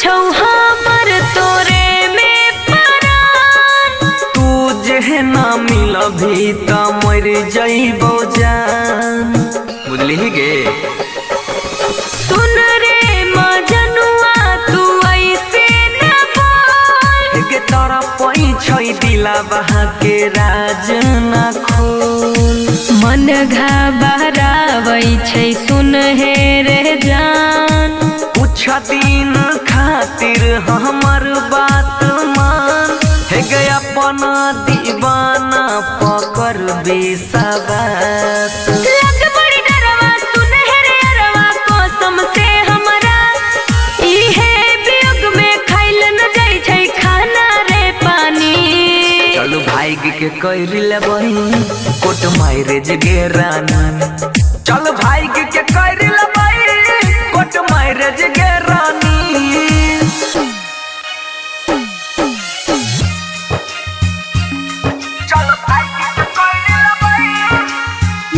छौ हमर तोरे में परान। तू जे ना मिलभी त मर जइबो जान। बुझली गे सुन रे मजनुआ तू ऐसे न बोल। गे तोरा पई छै दिला बहा के राज ना खोल। मन घबरावै छै सुन हे रे जान। कुछ दिन खातिर हमर बात मान। हे गे अपना दीवाना पकड़ बेसवास। लग बड़ी डरवा सुन हे रे अरवा कसम से हमरा। इहे वियोग में खाइल न जाइ छै खाना रे पानी। चलू भाग के कर लेबही कोट मैरेज गे रानी। चल भाग के कर लेबही कोट मैरेज गे रानी। चल भाग के कर लेबही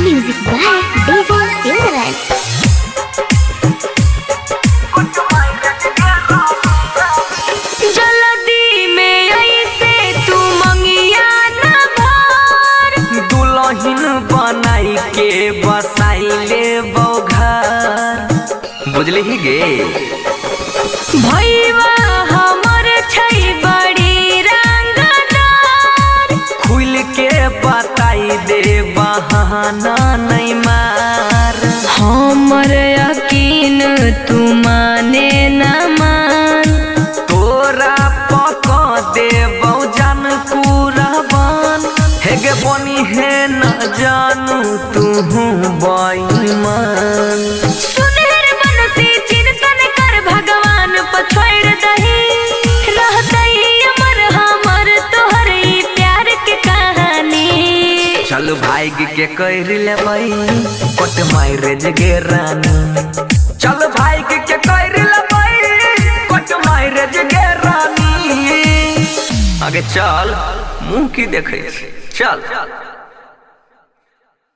Music by DJ Silverman. Court marriage गे रानी। जल्दी में ऐसे तू मंगिया न भर। दुल्हन बनाई के बसाई ले घर। बुझली गे भैया हमर छै बड़ी रंगदार। खुल के बताई दे बहाना नहीं मार। हमर यकीन तू माने न मान। तोरा पका दे बहुजन कुरबान। हे गे बनी है न जानू तू बेईमान। सुनहर मनसी चिंतन कर भगवान पर छोड़ दही। रहतई अमर हमर तोहर ई प्यार के कहानी। चल भाग के कर लेबई कोट मैरेज गे रानी। चल भाग के कर लेबई कोट मैरेज गे रानी। आगे चल मुंह की देखे चल।